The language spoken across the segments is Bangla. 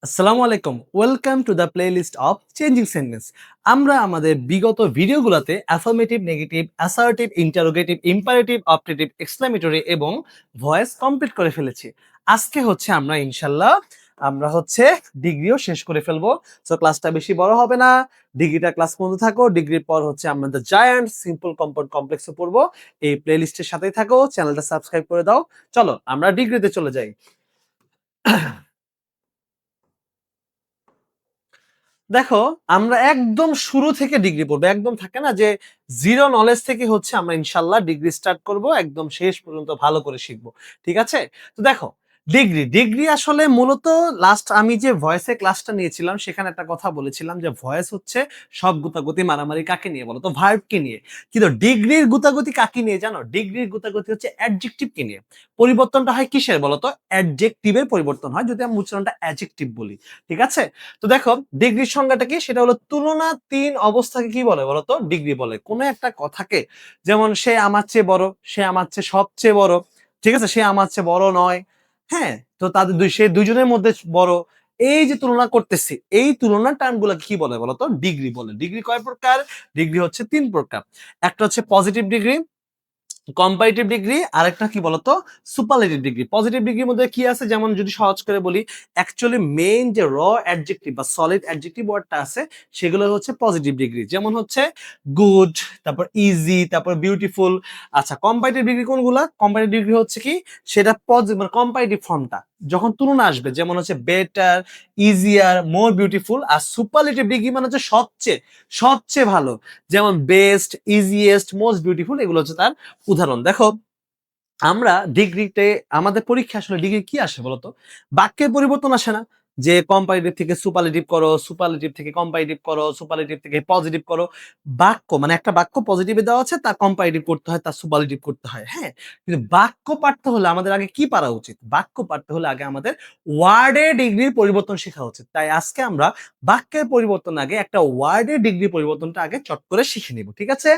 আসসালামু আলাইকুম, welcome to the playlist of changing sentence. আমরা আমাদের বিগত ভিডিওগুলোতে affirmative, negative, assertive, interrogative, imperative, optative, exclamatory এবং ভয়েস কমপ্লিট করে ফেলেছি। আজকে হচ্ছে আমরা ডিগ্রিও শেষ করে ফেলবো। সো ক্লাসটা বেশি বড় হবে না, ডিগ্রিটা ক্লাস পর্যন্ত থাকো। ডিগ্রির পর হচ্ছে আমরা দ্য জায়ান্ট সিম্পল কম্পাউন্ড কমপ্লেক্সও পড়বো। এই প্লেলিস্টের সাথেই থাকো, চ্যানেলটা সাবস্ক্রাইব করে দাও। চলো আমরা ডিগ্রিতে চলে যাই। দেখো, আমরা একদম শুরু থেকে ডিগ্রি পড়বো। একদম থাকে না যে জিরো নলেজ থেকে হচ্ছে আমরা ইনশাল্লাহ ডিগ্রি স্টার্ট করব, একদম শেষ পর্যন্ত ভালো করে শিখবো। ঠিক আছে? তো দেখো, ডিগ্রি ডিগ্রি আসলে মূলত লাস্ট আমি যে ভয়েসে ক্লাসটা নিয়েছিলাম সেখানে একটা কথা বলেছিলাম যে ভয়েস হচ্ছে সব গুতাগুতি মারামারি কাকে নিয়ে বলো তো? ভার্বকে নিয়ে। কিন্তু ডিগ্রির গুতাগুতি কাকে নিয়ে জানো? ডিগ্রির গুতাগুতি হচ্ছে অ্যাডজেক্টিভকে নিয়ে। পরিবর্তনটা হয় কিসের বলো তো? অ্যাডজেক্টিভের পরিবর্তন হয়, যদি আমি উচ্চারণটা অ্যাডজেক্টিভ বলি। ঠিক আছে? তো দেখো, ডিগ্রির সংজ্ঞাটা কি? সেটা হলো তুলনাতীন অবস্থাকে কি বলে বলতো? ডিগ্রি বলে। কোনো একটা কথাকে, যেমন সে আমার চেয়ে বড়, সে আমার চেয়ে সবচেয়ে বড়, ঠিক আছে, সে আমার চেয়ে বড় নয়, হ্যাঁ, তো তাদের সে দুইজনের মধ্যে বড়, এই যে তুলনা করতেছি, এই তুলনার টার্মগুলো কি বলে বলতো? ডিগ্রি বলে। ডিগ্রি কয় প্রকার? ডিগ্রি হচ্ছে তিন প্রকার। একটা হচ্ছে পজিটিভ ডিগ্রি, কম্পারেটিভ ডিগ্রি, আরেকটা কি বলতো? Superlative degree. পজিটিভ ডিগ্রির মধ্যে কি আছে, যেমন যদি সহজ করে বলি, অ্যাকচুয়ালি মেইন যে র অ্যাডজেক্টিভ বা সলিড অ্যাডজেক্টিভ ওয়ার্ডটা আছে সেগুলো হচ্ছে পজিটিভ ডিগ্রি, যেমন হচ্ছে গুড, তারপর ইজি, তারপর বিউটিফুল। আচ্ছা, কম্পারেটিভ ডিগ্রি কোনগুলা? কম্পারেটিভ ডিগ্রি হচ্ছে কি, সেটা মানে কম্পারেটিভ ফর্মটা যখন তুলনা আসবে, যেমন হচ্ছে বেটার, ইজিয়ার, মোর বিউটিফুল। আর সুপারলেটিভ ডিগ্রি মানে হচ্ছে সবচেয়ে সবচেয়ে ভালো, যেমন বেস্ট, ইজিয়েস্ট, মোস্ট বিউটিফুল, এগুলো হচ্ছে তার উদাহরণ। দেখো, আমরা ডিগ্রিতে, আমাদের পরীক্ষা আসলে ডিগ্রি কি আসে বলতো? বাক্যের পরিবর্তন আসে না? যে কম্পারেটিভ থেকে সুপারলেটিভ করো, সুপারলেটিভ থেকে কম্পারেটিভ করো, সুপারলেটিভ থেকে পজিটিভ করো। বাক্য মানে একটা বাক্য পজিটিভে দেওয়া আছে, তার কম্পারেটিভ করতে হয়, তার সুপারলেটিভ করতে হয়, হ্যাঁ। কিন্তু বাক্য পাঠতে হলে আমাদের আগে কি পারা উচিত? বাক্য পাঠতে হলে আগে আমাদের ওয়ার্ডের ডিগ্রির পরিবর্তন শেখা উচিত। তাই আজকে আমরা বাক্যের পরিবর্তন আগে একটা ওয়ার্ডের ডিগ্রি পরিবর্তনটা আগে চট করে শিখে নিব। ঠিক আছে?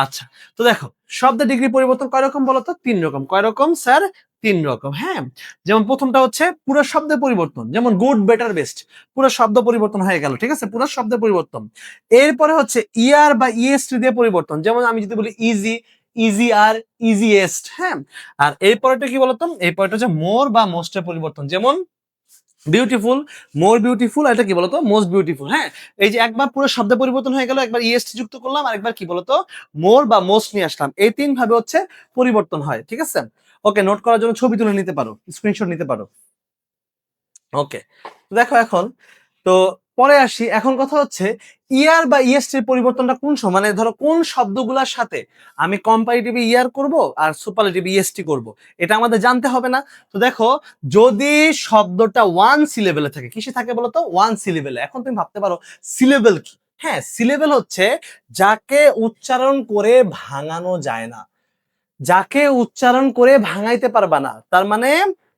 আচ্ছা, তো দেখো, শব্দের ডিগ্রি পরিবর্তন কয় রকম বলতো? তিন রকম। কয় রকম স্যার? তিন রকম, হ্যাঁ। যেমন প্রথমটা হচ্ছে পুরো শব্দের পরিবর্তন, যেমন গুড, বেটার, বেস্ট, পুরো শব্দ পরিবর্তন হয়ে গেল। ঠিক আছে? পুরো শব্দের পরিবর্তন। এরপরে হচ্ছে ইয়ার বা ইএসটি দিয়ে পরিবর্তন, যেমন আমি যদি বলি ইজি, ইজিআর, ইজিয়েস্ট, হ্যাঁ। আর এরপরেটা কি বলতো? এরপরেটা হচ্ছে মোর বা মোস্টের পরিবর্তন, যেমন বিউটিফুল, মোর বিউটিফুল, এটা কি বলতো? মোস্ট বিউটিফুল, হ্যাঁ। এই যে একবার পুরো শব্দ পরিবর্তন হয়ে গেল, একবার ইএসটি যুক্ত করলাম, আর একবার কি বলতো? মোর বা মোস্ট নিয়ে আসলাম। এই তিন ভাবে হচ্ছে পরিবর্তন হয়। ঠিক আছে? ওকে, নোট করার জন্য ছবি তুলে নিতে পারো, স্ক্রিনশট নিতে পারো। ওকে, দেখো এখন, তো পরে আসি। এখন কথা হচ্ছে ইয়ার বা ইএসটির পরিবর্তনটা কোন সময়, মানে ধরো কোন শব্দগুলোর সাথে আমি কম্পারেটিভ ইয়ার করব আর সুপারলেটিভ ইএসটি করব, এটা আমাদের জানতে হবে না? তো দেখো, যদি শব্দটা ওয়ান সিলেবেলে থাকে, কিসে থাকে বলো তো? ওয়ান সিলেবেলে। এখন তুমি ভাবতে পারো সিলেবেল কি? হ্যাঁ, সিলেবেল হচ্ছে যাকে উচ্চারণ করে ভাঙানো যায় না, যাকে উচ্চারণ করে ভাঙাইতে পারবা না, তার মানে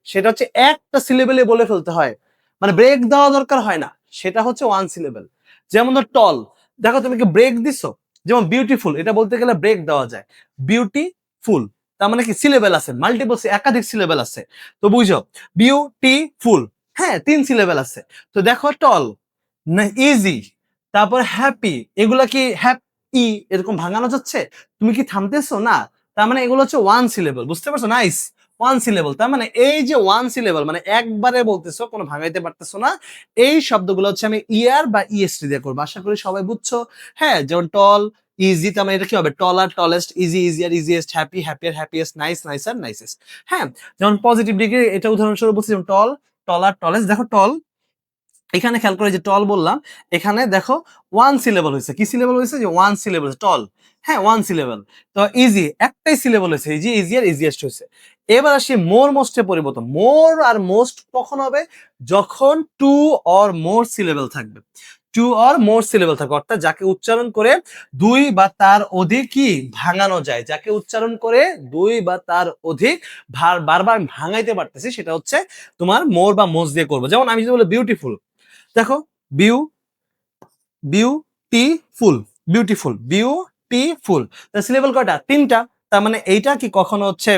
সেটা হচ্ছে একটা সিলেবেলে বলে ফেলতে হয়, মানে ব্রেক দেওয়া দরকার হয় না, সেটা হচ্ছে ওয়ান সিলেবেল। যেমন ধর টল, দেখো তুমি কি ব্রেক দিছো? যেমন বিউটিফুল, এটা বলতে গেলে ব্রেক দেওয়া যায়। বিউটিফুল, তার মানে কি সিলেবেল আছে, মাল্টিপল, একাধিক সিলেবেল আছে। তো বুঝো, বিউটিফুল, হ্যাঁ, তিন সিলেবেল আছে। তো দেখো, টল না ইজি, তারপর হ্যাপি, এগুলা কি হ্যাপি এরকম ভাঙানো যাচ্ছে? তুমি কি থামতেছো না? তার মানে এগুলো হচ্ছে ওয়ান সিলেবল, বুঝতে পারছো? Nice, one syllable. তার মানে এই যে ওয়ান সিলেবল মানে একবারে বলতেছো, কোনো ভাঙাইতে পারতেছো না, এই শব্দগুলো হচ্ছে আমি ইয়ার বা ইএসটি দিয়ে করবো। আশা করি সবাই বুঝছো। হ্যাঁ, যেমন টল, ইজি, তার মানে এটা কি হবে? Taller, tallest, easy, easier, easiest, happy, happier, happiest, nice, nicer, nicest. হ্যাঁ, যেমন পজিটিভ ডিগ্রি, এটা উদাহরণস্বরূপ বলছি, যেমন টল, টলার, টলেস্ট। দেখো টল, এখানে খেয়াল করে যে টল বললাম, এখানে দেখো ওয়ান সিলেবল হয়েছে। কি সিলেবল হয়েছে? যে ওয়ান সিলেবল, টল, হ্যাঁ, ওয়ান সিলেবল। তো ইজি, একটাই সিলেবল হয়েছে, ইজি, ইজিয়ার, ইজিয়েস্ট হয়েছে। এবার আসি মোর মোস্টে পরিবর্তন। মোর আর মোস্ট কখন হবে? যখন টু অর মোর সিলেবল থাকবে। টু অর মোর সিলেবল থাকবে, অর্থাৎ যাকে উচ্চারণ করে দুই বা তার অধিক কি ভাঙানো যায়, যাকে উচ্চারণ করে দুই বা তার অধিক বারবার ভাঙাইতে পারতেছি, সেটা হচ্ছে তোমার মোর বা মোস্ট দিয়ে করবো। যেমন আমি যদি বলি বিউটিফুল, দেখো, বিউ বিউটিফুল, বিউটিফুল, বিউটিফুল, তার সিলেবল কয়টা? তিনটা। তার মানে এইটা কি কখনো হচ্ছে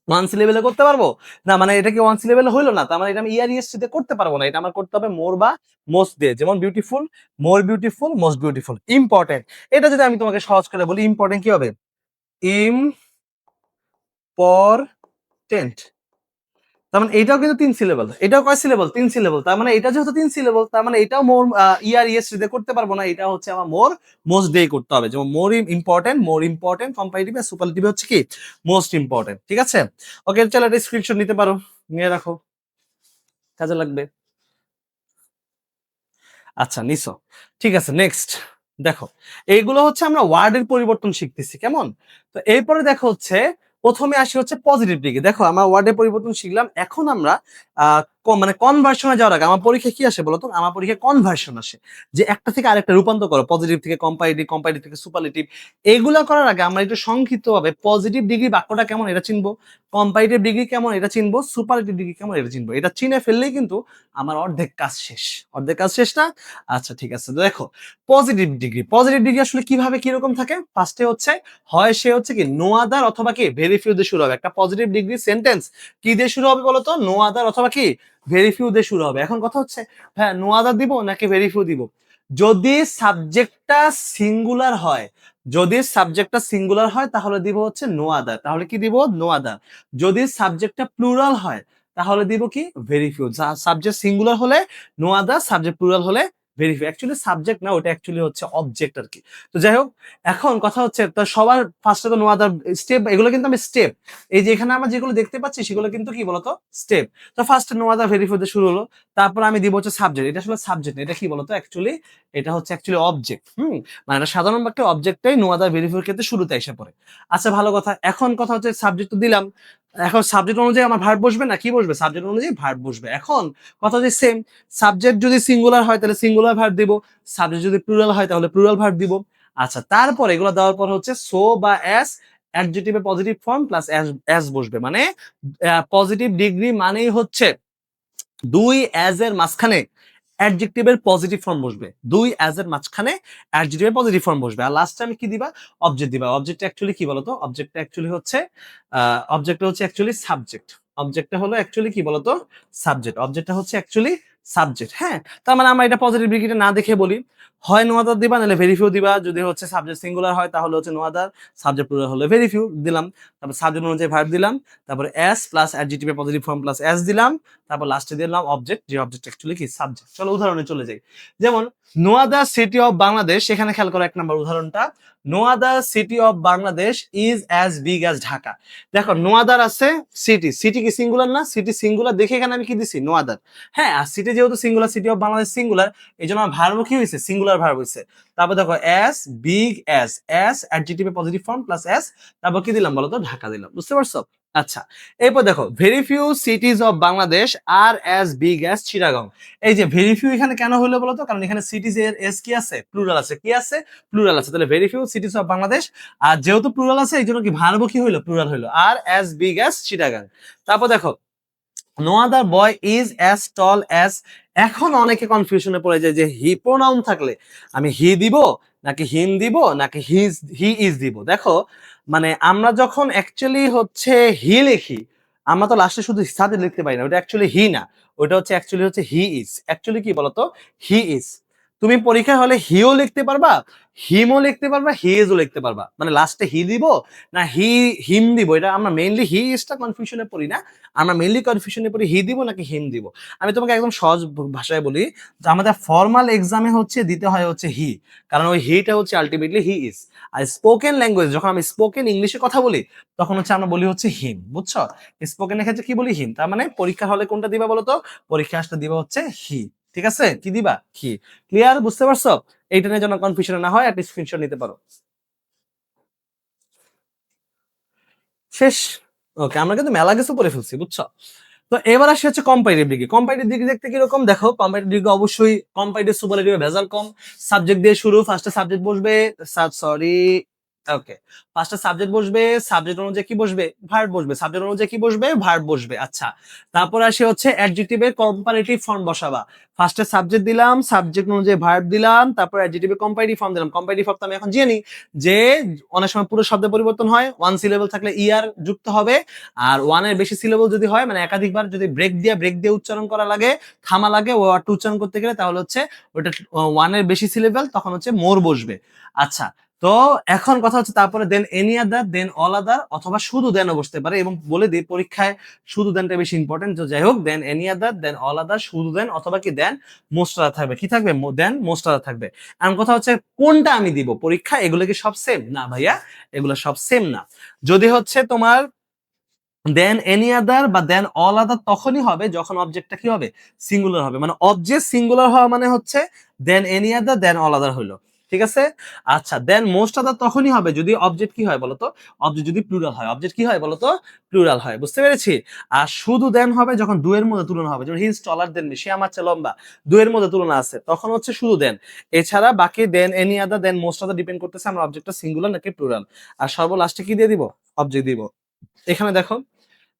ওয়ান সি লেভেলে করতে পারবো না, মানে এটা কি ওয়ান সি লেভেলে হইলো না, তার মানে এটা আমি ERES তে করতে পারবো না, এটা আমার করতে হবে মোর বা মোস্ট দিয়ে, যেমন beautiful, more beautiful, most beautiful, important. এটা যদি আমি তোমাকে সহজ করে বলি, ইম্পর্টেন্ট কি হবে? ইম্পর্টেন্ট। তার মানে এটাও কিন্তু 3 সিলেবল, এটাও কয় সিলেবল? 3 সিলেবল। তার মানে এটা যেহেতু 3 সিলেবল, তার মানে এটাও মোর ERES দিয়ে করতে পারবো না, এটা হচ্ছে আমার মোর মোস্ট দিয়ে করতে হবে। যেমন মোর ইম্পর্টেন্ট কম্পারেটিভ আর সুপারলেটিভ হচ্ছে কি মোস্ট ইম্পর্টেন্ট। ঠিক আছে, ওকে, চলো এটা স্ক্রিনশট নিতে পারো, নিয়ে রাখো, কাজে লাগবে। আচ্ছা, নিছো, ঠিক আছে। নেক্সট দেখো, এইগুলো হচ্ছে আমরা ওয়ার্ডের পরিবর্তন শিখতেছি, কেমন? তো এরপরে দেখো হচ্ছে, প্রথমে আসি হচ্ছে পজিটিভ দিকে। দেখো আমরা ওয়ার্ডের পরিবর্তন শিখলাম, এখন আমরা মানে কনভার্সনে যাওয়ার আগে আমার পরীক্ষা কি আসে বলতো? আমার পরীক্ষায় কনভার্সন আসে, যে একটা থেকে আরেকটা রূপান্তর করো, পজিটিভ থেকে কম্পারেটিভ, কম্পারেটিভ থেকে সুপারলেটিভ। এগুলো করার আগে আমরা একটু সংক্ষিপ্তভাবে পজিটিভ ডিগ্রি বাক্যটা কেমন এটা চিনবো, কম্পারেটিভ ডিগ্রি কেমন এটা চিনবো, সুপারলেটিভ ডিগ্রি কেমন এটা চিনবো। এটা চিনে ফেললেই কিন্তু আমার অর্ধেক কাজ শেষ। অর্ধেক কাজ শেষ না? আচ্ছা, ঠিক আছে। তো দেখো, পজিটিভ ডিগ্রি আসলে কিভাবে কিরকম থাকে? ফার্স্টে হচ্ছে, হয় সে হচ্ছে কি নো আদার অথবা কি ভেরি ফিউ দিয়ে শুরু হবে। একটা পজিটিভ ডিগ্রি সেন্টেন্স কি দিয়ে শুরু হবে বলতো? নো আদার অথবা কি ভেরি ফিউ দিয়ে শুরু হবে। এখন কথা হচ্ছে, হ্যাঁ, নো আদার দিব নাকি ভেরি ফিউ দিব? যদি সাবজেক্টটা সিঙ্গুলার হয়, যদি সাবজেক্টটা সিঙ্গুলার হয় তাহলে দিব হচ্ছে নো আদার, তাহলে কি দিব? No other. যদি সাবজেক্টটা প্লুরাল হয় তাহলে দিব কি? Very few. সাবজেক্ট সিঙ্গুলার হলে নো আদার, সাবজেক্ট প্লুরাল হলে ভেরিফাই। অ্যাকচুয়ালি সাবজেক্ট না, ওটা অ্যাকচুয়ালি হচ্ছে অবজেক্ট আর কি। তো যাই হোক, এখন কথা হচ্ছে, তো সবার ফার্স্টে তো নো আদার স্টেপ, এগুলো কিন্তু আমি স্টেপ, এই যে এখানে আমরা যেগুলো দেখতে পাচ্ছি সেগুলো কিন্তু কি বলতো? স্টেপ। তো ফার্স্ট নো আদার ভেরিফাই দিয়ে শুরু হলো, তারপর আমি দিব হচ্ছে সাবজেক্ট। এটা আসলে সাবজেক্ট না, এটা কি বলতো? অ্যাকচুয়ালি এটা হচ্ছে অ্যাকচুয়ালি অবজেক্ট। মানে একটা সাধারণ বাক্যে অবজেক্টটাই নো আদার ভেরিফাই ক্ষেত্রে শুরুতে এসে পড়ে। আচ্ছা, ভালো কথা। এখন কথা হচ্ছে সাবজেক্ট তো দিলাম, এখন সাবজেক্ট অনুযায়ী আমার ভার্ব বসবে না কি বসবে? সাবজেক্ট অনুযায়ী ভার্ব বসবে। এখন কথা হচ্ছে সেম, সাবজেক্ট যদি সিঙ্গুলার হয় তাহলে সিঙ্গুলার ভার্ব দিব, সাবজেক্ট যদি প্লুরাল হয় তাহলে প্লুরাল ভার্ব দিব। আচ্ছা, তারপর এগুলো দেওয়ার পর হচ্ছে সো বা অ্যাস, অ্যাডজেক্টিভে পজিটিভ ফর্ম প্লাস অ্যাস বসবে। মানে পজিটিভ ডিগ্রি মানেই হচ্ছে দুই অ্যাজ এর মাঝখানে অ্যাডজেক্টিভের পজিটিভ ফর্ম বসবে, দুই অ্যাজ এর মাঝখানে অ্যাডজেক্টিভের পজিটিভ ফর্ম বসবে। আর লাস্টে আমি কি দিবা? অবজেক্ট দিবা। অবজেক্ট অ্যাকচুয়ালি কি বলতো? অবজেক্টটা অ্যাকচুয়ালি হচ্ছে অবজেক্টটা হচ্ছে অ্যাকচুয়ালি সাবজেক্ট। অবজেক্টটা হলো অ্যাকচুয়ালি কি বলতো? সাবজেক্ট। অবজেক্টটা হচ্ছে অ্যাকচুয়ালি সাবজেক্ট। হ্যাঁ, তার মানে আমরা এটা পজিটিভ ডিগ্রিটা না দেখে বলি, হয় নো আদার দিবা নাহলে ভেরি ফিউ দিবা। যদি হচ্ছে সাবজেক্ট সিঙ্গুলার হয় তাহলে হচ্ছে নো আদার, সাবজেক্ট প্লুরাল হলে ভেরি ফিউ দিলাম। তারপর সাবজেক্ট অনুযায়ী ভার্ব দিলাম, তারপরে এস প্লাস অ্যাডজেক্টিভের পজিটিভ ফর্ম প্লাস এস দিলাম, তারপর লাস্টে দিলাম অবজেক্ট, যে অবজেক্ট অ্যাকচুয়ালি কি সাবজেক্ট। চলো উদাহরণে চলে যাই। যেমন no other city of Bangladesh, এখানে খেয়াল করো 1 নম্বর উদাহরণটা, no other city of Bangladesh is as big as Dhaka. দেখো নো আদার আছে, সিটি, সিটি কি সিঙ্গুলার না? সিটি সিঙ্গুলার দেখে এখানে আমি কি দিছি? No other. হ্যাঁ, আর সিটি যেহেতু singular, city of Bangladesh singular, এই জন্য আমার ভার্ব কি হয়েছে? সিঙ্গুলার ভার্ব হয়েছে। তারপর দেখো অ্যাজ বিগ অ্যাজ, অ্যাজ অ্যাডজেক্টিভে পজিটিভ ফর্ম প্লাস অ্যাজ, তারপর কি দিলাম বলো তো? ঢাকা দিলাম। বুঝতে পারছো? আচ্ছা, এরপর দেখো very few cities of Bangladesh are as big as Chittagong. এই যে ভেরি ফিউ এখানে কেন হলো বলতো? কারণ এখানে সিটিজ এর এস কি আছে? প্লুরাল আছে। কি আছে? প্লুরাল আছে। তাহলে very few cities of Bangladesh, আর যেহেতু প্লুরাল আছে এই জন্য কি ভার্ব কি হইলো? প্লুরাল হইলো। Are as big as Chittagong. তারপর দেখো no other boy is as tall as. এখন অনেকে কনফিউশনে পড়ে যায় যে হি প্রোনাউন থাকলে আমি হি দিব নাকি হিম দিব নাকি হি ইজ দিব। দেখো, মানে আমরা যখন অ্যাকচুয়ালি হচ্ছে হি লিখি, আমরা তো লাস্টে শুধু সাথে লিখতে পারি না, ওটা অ্যাকচুয়ালি হি না, ওটা হচ্ছে অ্যাকচুয়ালি হচ্ছে হি ইজ। অ্যাকচুয়ালি কি বলতো? He is. তুমি পরীক্ষা হলে হিও লিখতে পারবা, হিমও লিখতে পারবা, হি ইজও লিখতে পারবা। মানে লাস্টে হি দিব না হিম দিব, এটা আমরা মেইনলি হি ইজটা কনফিউশনে পড়ি না, আমরা মেইনলি কনফিউশনে পড়ি হি দিব নাকি হিম দিব। আমি তোমাকে একদম সহজ ভাষায় বলি, যে আমাদের ফর্মাল এক্সামে হচ্ছে দিতে হয় হচ্ছে হি, কারণ ওই হিটা হচ্ছে আলটিমেটলি হি ইজ। আর স্পোকেন ল্যাঙ্গুয়েজ যখন আমি স্পোকেন ইংলিশে কথা বলি তখন হচ্ছে আমরা বলি হচ্ছে হিম। বুঝছো? স্পোকেনের ক্ষেত্রে কি বলি? হিম। তার মানে পরীক্ষা হলে কোনটা দিবা বলো তো? পরীক্ষা আসলে দিবা হচ্ছে হি। ঠিক আছে, কি দিবা? হি। ক্লিয়ার? বুঝতে পারছো? এইটা নিয়ে যেন কনফিউশন না হয়, একটা স্ক্রিনশট নিতে পারো। শেষ। ওকে, আমরা কিন্তু মেলা কিছু পড়ে ফেলছি, বুঝছো? তো এবার আসে হচ্ছে কম্পারেটিভ ডিগ্রি। কম্পারেটিভ ডিগ্রি দেখতে কিরকম? দেখো, কম্পারেটিভ ডিগ্রি অবশ্যই কম্পারেটিভ সুপারলেটিভ ভেজাল কম, সাবজেক্ট দিয়ে শুরু, ফার্স্টে সাবজেক্ট বসবে, সরি ওকে, ফার্স্টে সাবজেক্ট বসবে, সাবজেক্ট অনুযায়ী কি বসবে, ভার্ব বসবে, সাবজেক্ট অনুযায়ী কি বসবে, ভার্ব বসবে। আচ্ছা, তারপর আসি হচ্ছে অ্যাডজেক্টিভের কম্পারেটিভ ফর্ম বসাবা। ফার্স্টে সাবজেক্ট দিলাম, সাবজেক্ট অনুযায়ী ভার্ব দিলাম, তারপর অ্যাডজেক্টিভের কম্পারেটিভ ফর্ম দিলাম। কম্পারেটিভ ফর্ম তো আমি এখন জানি যে অনেক সময় পুরো শব্দের পরিবর্তন হয়, ওয়ান সিলেবল থাকলে ইয়ার যুক্ত হবে, আর ওয়ানের বেশি সিলেবল যদি হয় মানে একাধিকবার যদি ব্রেক দিয়ে উচ্চারণ করা লাগে, থামা লাগে ওয়ার্ডটা উচ্চারণ করতে গেলে, তাহলে হচ্ছে ওটা ওয়ানের বেশি সিলেবল, তখন হচ্ছে মোর বসবে। আচ্ছা, তো এখন কথা হচ্ছে তারপরে দেন এনি আদার, দেন অল আদার, অথবা শুধু দেনও বসতে পারে। এবং বলে দিই পরীক্ষায় শুধু দেনটা বেশি ইম্পর্টেন্ট। তো যাই হোক, দেন এনি আদার, দেন অল আদার, শুধু দেন, অথবা কি দেন মোস্ট আদার থাকবে। কি থাকবে, দেন মোস্ট আদার থাকবে। এখন কথা হচ্ছে কোনটা আমি দিব পরীক্ষা, এগুলো কি সব সেম না ভাইয়া? এগুলো সব সেম না। যদি হচ্ছে তোমার দেন এনি আদার বা দেন অল আদার তখনই হবে যখন অবজেক্টটা কি হবে, সিঙ্গুলার হবে। মানে অবজেক্ট সিঙ্গুলার হওয়া মানে হচ্ছে দেন এনি আদার দেন অল আদার হইলো, ঠিক আছে? আচ্ছা, দেন মোস্ট আদার তখনই হবে যদি অবজেক্ট কি হয় বলতো, অবজেক্ট যদি প্লুরাল হয়। অবজেক্ট কি হয় বলতো, প্লুরাল হয়। বুঝতে পেরেছি? আর শুধু দেন হবে যখন দুয়ের মধ্যে তুলনা হবে, যেমন he is taller than me, সে আমার চেয়ে লম্বা, দুয়ের মধ্যে তুলনা আছে, তখন হচ্ছে শুধু দেন। এছাড়া বাকি দেন এনি আদার দেন মোস্ট আদার ডিপেন্ড করতেছে আমরা অবজেক্টটা সিঙ্গুলার নাকি প্লুরাল। আর সর্বলাস্টে কি দিয়ে দিব, অবজেক্ট দিব। এখানে দেখো,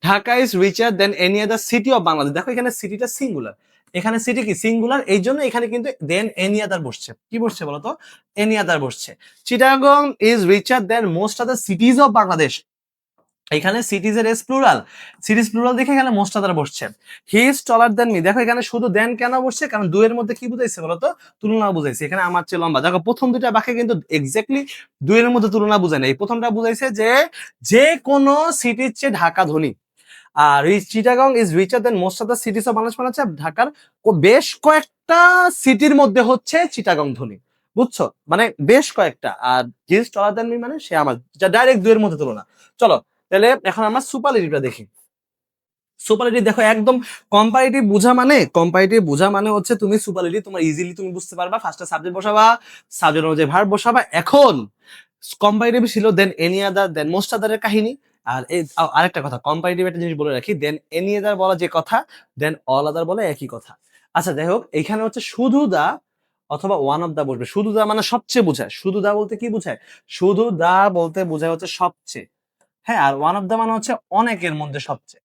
Dhaka is richer then any other city of Bangladesh. দেখো এখানে সিটিটা সিঙ্গুলার, এখানে সিটি কি সিঙ্গুলার, এই জন্য এখানে কিন্তু দেন এনি আদার বসছে। কি বসছে বলতো, এনি আদার বসছে। Chittagong is richer than most other cities of Bangladesh, এখানে সিটিজ এর এস প্লুরাল, সিটিজ প্লুরাল দেখে এখানে মোস্ট আদার বসছে। He is taller than me, দেখো এখানে শুধু দেন কেন বসছে, কারণ দুয়ের মধ্যে কি বুঝাইছে বলতো, তুলনা বুঝাইছে। এখানে আমার চেয়ে লম্বা, দেখো প্রথম দুইটা বাক্যে কিন্তু এক্স্যাক্টলি দুয়ের মধ্যে তুলনা বুঝায় না। এই প্রথমটা বুঝাইছে যে যে কোনো সিটির চেয়ে ঢাকা ধনী। আর Chittagong is richer than most of the cities of Bangladesh, মানে হচ্ছে ঢাকার বেশ কয়েকটা সিটির মধ্যে হচ্ছে চিটাগং ধনী। বুঝছো, মানে বেশ কয়েকটা। আর জিস টলার দেন মি মানে সে আমার, যা ডাইরেক্ট দুইয়ের মধ্যে তুলনা। চলো তাহলে এখন আমরা সুপারলেটিভটা দেখি। সুপারলেটিভ দেখো একদম কম্পারেটিভ বোঝা মানে, কম্পারেটিভ বোঝা মানে হচ্ছে তুমি সুপারলেটিভ তোমার ইজিলি তুমি বুঝতে পারবা। ফার্স্টে সাবজেক্ট বসাবা, সাবজেক্ট অনুযায়ী ভার্ব বসাবা। এখন কম্পারেটিভ ছিল দেন এনি আদার দেন মোস্ট আদারের কাহিনী। আর আরেকটা কথা, কম্পারেটিভ একটা জিনিস বলে রাখি, দেন এনি আদার বলা যে কথা, দেন অল আদার বলে একই কথা। আচ্ছা যাই হোক, এখানে হচ্ছে শুধু দা অথবা ওয়ান অফ দা বসবে। শুধু দা মানে সবচেয়ে বোঝায়। শুধু দা বলতে কি বোঝায়, শুধু দা বলতে বোঝায় হচ্ছে সবচেয়ে। হ্যাঁ, আর ওয়ান অফ দা মানে হচ্ছে অনেকের মধ্যে সবচেয়ে,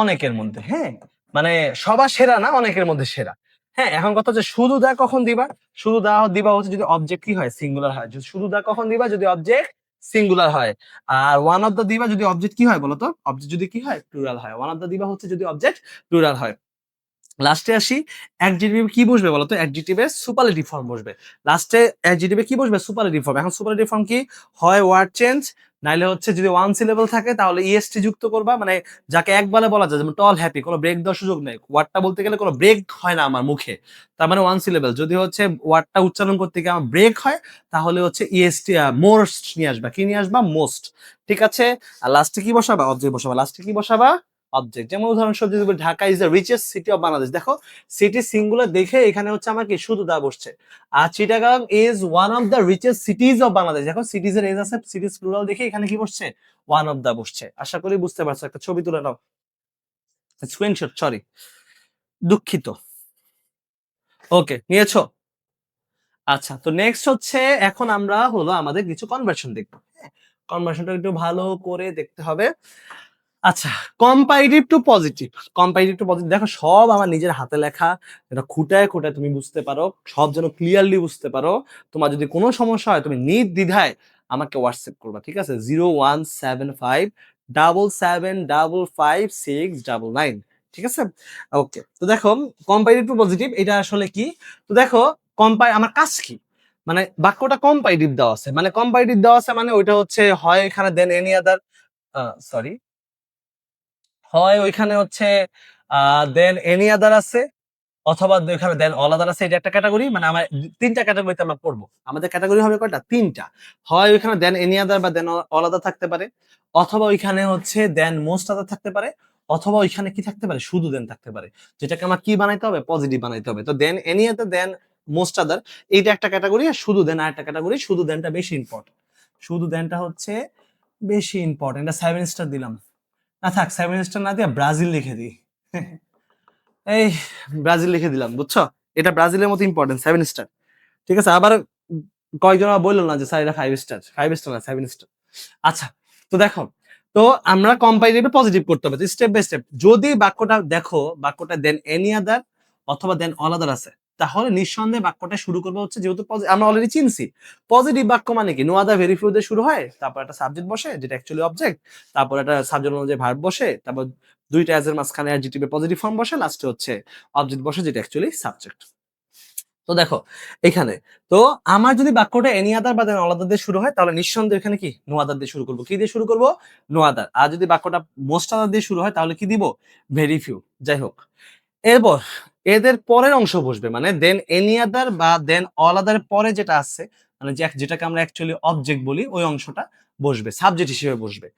অনেকের মধ্যে। হ্যাঁ, মানে সবার সেরা না, অনেকের মধ্যে সেরা। হ্যাঁ, এখন কথা হচ্ছে শুধু দা কখন দিবা, শুধু দা দিবা হচ্ছে যদি অবজেক্ট কি হয়, সিঙ্গুলার হয়। শুধু দা কখন দিবা, যদি অবজেক্ট সিঙ্গুলার হয়। আর ওয়ান অফ দা দিবা যদি অবজেক্ট কি হয় বলতো, অবজেক্ট যদি কি হয়, প্লুরাল হয়। ওয়ান অফ দা দিবা হচ্ছে যদি অবজেক্ট প্লুরাল হয়। লাস্টে আসি, অ্যাডজেক্টিভ কি বসবে বলতো, অ্যাডজেক্টিভের সুপারলেটিভ ফর্ম বসবে। লাস্টে অ্যাডজেক্টিভে কি বসবে, সুপারলেটিভ ফর্ম। এখন সুপারলেটিভ ফর্ম কি হয়, ওয়ার্ড চেঞ্জ, নাইলে হচ্ছে যদি ওয়ান সিলেবল থাকে তাহলে ইএসটি যুক্ত করবা, মানে যাকে একবারে বলা যায়, যেমন টল হ্যাপি, কোনো ব্রেক দেওয়ার সুযোগ নেই। ওয়ার্ডটা বলতে গেলে কোনো ব্রেক হয় না আমার মুখে, তার মানে ওয়ান সিলেবল। যদি হচ্ছে ওয়ার্ডটা উচ্চারণ করতে গিয়ে আমার ব্রেক হয়, তাহলে হচ্ছে ইএসটি মোস্ট নিয়ে আসবা। কি নিয়ে আসবা, মোস্ট। ঠিক আছে? আর লাস্টে কি বসাবা, অবজেক্ট বসাবা। লাস্টে কি বসাবা, অবজেক্ট। যেমন উদাহরণস্বরূপ যদি বলি Dhaka is the richest city of Bangladesh, দেখো সিটি সিঙ্গুলার দেখে এখানে হচ্ছে আমার কি শুধু দা বসছে। আর Chittagong is one of the richest cities of Bangladesh, দেখো সিটিজ এর এজ আছে, সিটিজ প্লুরাল দেখে এখানে কি বসছে, ওয়ান অফ দা বসছে। আশা করি বুঝতে পারছো। একটা ছবি তুলে নাও, স্ক্রিনশট, সরি, দুঃখিত। ওকে, নিয়েছো? আচ্ছা, তো নেক্সট হচ্ছে এখন আমরা হলো আমাদের কিছু কনভার্সন দেখবো। কনভার্সনটা একটু ভালো করে দেখতে হবে। আচ্ছা, comparative two positive. Comparative two positive দেখো সব আমার নিজের হাতে লেখা, এটা খুঁটায় খুঁটায় তুমি বুঝতে পারো, সব যেন ক্লিয়ারলি বুঝতে পারো। তোমার যদি কোনো সমস্যা হয় তুমি নির্দ্বিধায় আমাকে হোয়াটসঅ্যাপ করবা, ঠিক আছে? 017577555699, ঠিক আছে? ওকে, তো দেখো কম্পারেটিভ টু পজিটিভ এটা আসলে কি। তো দেখো আমার কাজ কি, মানে বাক্যটা কম্পারেটিভ দেওয়া আছে, মানে কম্পারেটিভ দেওয়া আছে মানে ওইটা হচ্ছে হয় এখানে দেন এনি আদার, সরি, হয় ওইখানে হচ্ছে দেন এনি আদার আছে, অথবা ওইখানে দেন অল আদার আছে। এটা একটা ক্যাটাগরি, মানে আমার তিনটা ক্যাটাগরিতে আমরা পড়বো। আমাদের ক্যাটাগরি হবে কয়টা, তিনটা। হয় ওইখানে দেন এনি আদার বা দেন অল আদার থাকতে পারে, অথবা ওইখানে হচ্ছে দেন মোস্ট আদার থাকতে পারে, অথবা ওইখানে কি থাকতে পারে, শুধু দেন থাকতে পারে। যেটাকে আমার কি বানাইতে হবে, পজিটিভ বানাইতে হবে। তো দেন এনি আদার দেন মোস্ট আদার, এইটা একটা ক্যাটাগরি। আর শুধু দেন আরেকটা ক্যাটাগরি। শুধু দেনটা বেশি ইম্পর্টেন্ট, শুধু দেনটা হচ্ছে বেশি ইম্পর্টেন্ট। 7 স্টার দিলাম, না থাক 7 স্টার না দিয়ে ব্রাজিল লিখে দিই। এই ব্রাজিল লিখে দিলাম, বুঝছো? এটা ব্রাজিলের মতো ইম্পর্টেন্ট, 7 স্টার। ঠিক আছে? আবার কয়েকজন আবার বললো না যে স্যার এটা 5 স্টার, 5 স্টার না 7 স্টার। আচ্ছা, তো দেখো, তো আমরা কম্পারেটিভে পজিটিভ করতে হবে স্টেপ বাই স্টেপ। যদি বাক্যটা দেখো বাক্যটা দেন এনি আদার অথবা দেন অল আদার আছে, তাহলে নিঃসন্দেহে বাক্যটা শুরু করবো হচ্ছে, যেহেতু আমরা অলরেডি চিনছি পজিটিভ বাক্য মানে কি, নো আদার ভেরি ফিউ দিয়ে শুরু হয়, তারপর একটা সাবজেক্ট বসে যেটা অ্যাকচুয়ালি অবজেক্ট, তারপর একটা সাবজেক্ট অনুযায়ী ভার্ব বসে, তারপর দুইটা এর মাঝখানে অ্যাডজেক্টিভের পজিটিভ ফর্ম বসে, লাস্টে হচ্ছে অবজেক্ট বসে যেটা অ্যাকচুয়ালি সাবজেক্ট। তো দেখো এখানে, তো আমার যদি বাক্যটা এনি আদার বা দেন অল আদার দিয়ে শুরু হয়, তাহলে নিঃসন্দেহে এখানে কি নো আদার দিয়ে শুরু করব। কি দিয়ে শুরু করব? No other. আর যদি বাক্যটা মোস্ট আদার দিয়ে শুরু হয়, তাহলে কি দিব? Very few. যাই হোক, এরপর এদের পরের অংশ বসবে, মানে দেন এনি আদার বা দেন অল আদার পরে যেটা আছে, মানে যেটাকে আমরা অ্যাকচুয়ালি অবজেক্ট বলি, ওই অংশটা বসবে, সাবজেক্ট হিসেবে বসবে।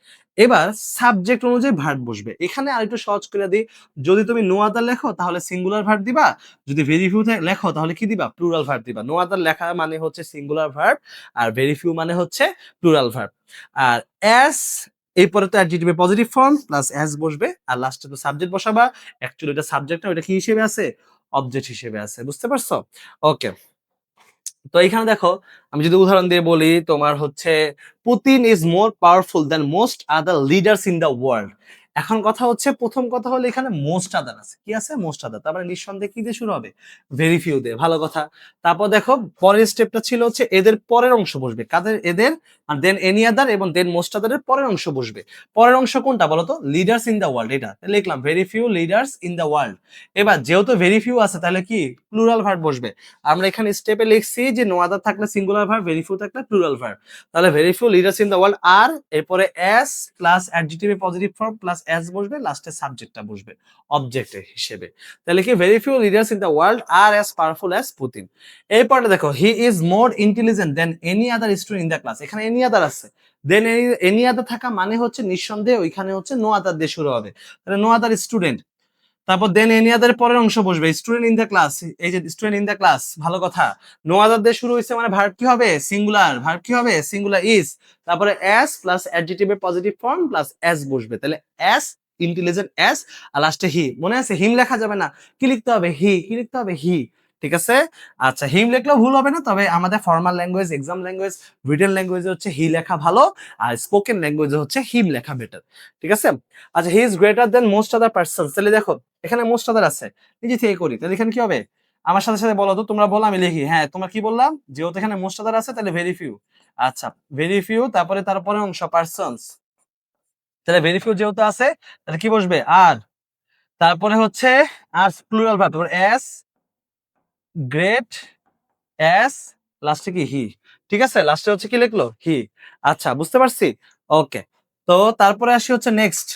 এবার সাবজেক্ট অনুযায়ী ভার্ব বসবে। এখানে আরেকটু সহজ করে দিই, যদি তুমি নো আদার লেখো তাহলে সিঙ্গুলার ভার্ব দিবা, যদি ভেরি ফিউ লেখো তাহলে কি দিবা? প্লুরাল ভার্ব দিবা। নো আদার লেখা মানে হচ্ছে singular verb, are very few মানে হচ্ছে প্লুরাল ভার্ব। আর অ্যাস, এরপরে তো অ্যাডজেক্টিভের পজিটিভ ফর্ম প্লাস অ্যাস বসবে, আর লাস্টে তো সাবজেক্ট বসাবা। অ্যাকচুয়ালি এটা সাবজেক্ট না, ওটা কি হিসেবে আছে? অবজেক্ট হিসেবে আছে। বুঝতে পারছো? ওকে। তো এখানে দেখো, আমি যদি উদাহরণ দিয়ে বলি, তোমার হচ্ছে Putin is more powerful than most other leaders in the world. এখন কথা হচ্ছে, প্রথম কথা হলো এখানে মোস্ট আদার আছে, কি আছে? Most other. তারপরে নিঃসন্দেহে কি দিয়ে শুরু হবে? ভেরি ফিউ দিয়ে। ভালো কথা। তারপর দেখো পরের স্টেপটা ছিল হচ্ছে এদের পরের অংশ বসবে। কাদের? এদের। আর দেন এনি আদার এবং দেন মোস্ট আদারের পরের অংশ বসবে। পরের অংশ কোনটা বলো তো? লিডার্স ইন দ্য ওয়ার্ল্ড, এটা লিখলাম very few leaders in the world. এবার যেহেতু ভেরি ফিউ আছে, তাহলে কি প্লুরাল ভার্ব বসবে। আমরা এখানে স্টেপে লিখছি যে নো আদার থাকলে সিঙ্গুলার ভার্ব, ভেরি ফিউ থাকলে প্লুরাল ভার্ব। তাহলে very few leaders in the world, আর এরপরে এস প্লাস অ্যাডজেক্টিভের পজিটিভ ফর্ম প্লাস এস বসবে, লাস্টে সাবজেক্টটা বসবে অবজেক্টের হিসেবে। তাহলে কি very few leaders in the world আর অ্যাজ পাওয়ারফুল অ্যাজ পুতিন। এরপরে দেখো he is more intelligent than any other student in the class. এখানে এনি আদার আছে, দেন এনি আদার থাকা মানে হচ্ছে নিঃসন্দেহে ওইখানে হচ্ছে নো আদার দিয়ে শুরু হবে। তাহলে নো আদার স্টুডেন্ট, তারপর দেন এনি আদার পরের অংশ বসবে স্টুডেন্ট ইন দ্য ক্লাস। এই যে স্টুডেন্ট ইন দ্য ক্লাস, ভালো কথা। নো আদার দিয়ে শুরু হয়েছে মানে ভার্ব কি হবে? সিঙ্গুলার। ভার্ব কি হবে? Singular is. তারপরে এস প্লাস অ্যাডজেক্টিভের পজিটিভ ফর্ম প্লাস এস বসবে। তাহলে এস ইন্টেলিজেন্ট এস, আর লাস্টে হি। মনে আছে হিম লেখা যাবে না, কি লিখতে হবে? হি। কি লিখতে হবে? হি। ঠিক আছে। আচ্ছা, হিম লিখলেও ভুল হবে না, তবে আমাদের formal language, exam language, written ল্যাঙ্গুয়েজে হচ্ছে হি লেখা ভালো, আর স্পোকেন ল্যাঙ্গুয়েজে হচ্ছে হিম লেখা বেটার। ঠিক আছে। আচ্ছা, he is greater than most other person. তাহলে দেখো এখানে মোস্ট আদার আছে, নিজে থেকে করি। তাহলে এখানে কি হবে? আমার সাথে সাথে বলো তো, তোমরা বলো আমি লিখি। হ্যাঁ, তোমরা কি বললাম? যেহেতু এখানে মোস্ট আদার আছে, তাহলে ভেরি ফিউ। আচ্ছা, ভেরি ফিউ, তারপরে তারপরে অংশ পারসনস। তাহলে ভেরি ফিউ যেহেতু আছে, তাহলে কি বসবে? আর। তারপরে হচ্ছে আর প্লুরাল ভার্ব, তারপর এস গ্রেট এস, লাস্টে কি? হি। ঠিক আছে, লাস্টে হচ্ছে কি লিখলো? হি। আচ্ছা, বুঝতে পারছি। ওকে। তো তারপরে আসি হচ্ছে নেক্সট।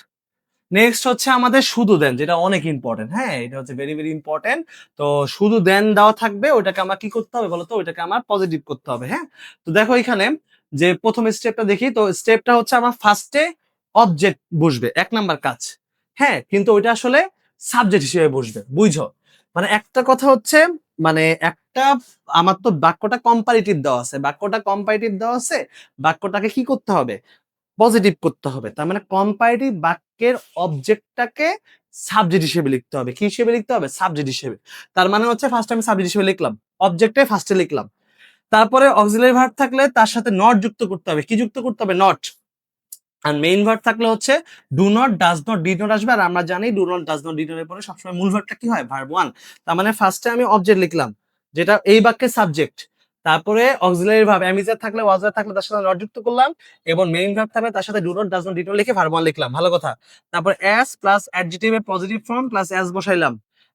নেক্সট হচ্ছে আমাদের শুধু দেন, যেটা অনেক ইম্পর্টেন্ট। হ্যাঁ, এটা হচ্ছে ভেরি ভেরি ইম্পর্টেন্ট। তো শুধু দেন দেওয়া থাকবে, ওইটাকে আমার কি করতে হবে বলতো? ওইটাকে আমার পজিটিভ করতে হবে। হ্যাঁ, তো দেখো এখানে যে প্রথম স্টেপটা দেখি, তো স্টেপটা হচ্ছে আমার ফার্স্টে অবজেক্ট বসবে, 1 নাম্বার কাজ। হ্যাঁ, কিন্তু ওইটা আসলে সাবজেক্ট হিসেবে বসবে, বুঝছো? মানে একটা কথা হচ্ছে, মানে একটা, আমার তো বাক্যটা কম্পারেটিভ দেওয়া আছে, বাক্যটা কম্পারেটিভ দেওয়া আছে, বাক্যটাকে কি করতে হবে? পজিটিভ করতে হবে। তার মানে কম্পারেটিভ বাক্যের অবজেক্টটাকে সাবজেক্ট হিসেবে লিখতে হবে। কি হিসেবে লিখতে হবে? সাবজেক্ট হিসেবে। তার মানে হচ্ছে ফার্স্ট আমি সাবজেক্ট হিসেবে লিখলাম, অবজেক্টে ফার্স্টে লিখলাম। তারপরে অক্সিলারি ভার্ব থাকলে তার সাথে নট যুক্ত করতে হবে। কি যুক্ত করতে হবে? নট। আর মেইন ভার্ব থাকলে হচ্ছে do not, does not, did not আসবে। আর আমরা জানি do not, does not, did not এর পরে সবসময় মূল ভার্বটা কি হয়? Verb one. তার মানে ফার্স্টে আমি অবজেক্ট লিখলাম, যেটা এই বাক্যের সাবজেক্ট। তারপরে অক্সিলারি ভার্ব অ্যামিজার থাকলে, ওয়াজার থাকলে তার সাথে নট যুক্ত করলাম, এবং মেইন ভার্ব থাকলে তার সাথে do not, does not, did not লিখে ভার্ব ওয়ান লিখলাম। ভালো কথা। তারপর এস প্লাস অ্যাডজেক্টিভের পজিটিভ ফর্ম প্লাস এস বসাইলাম।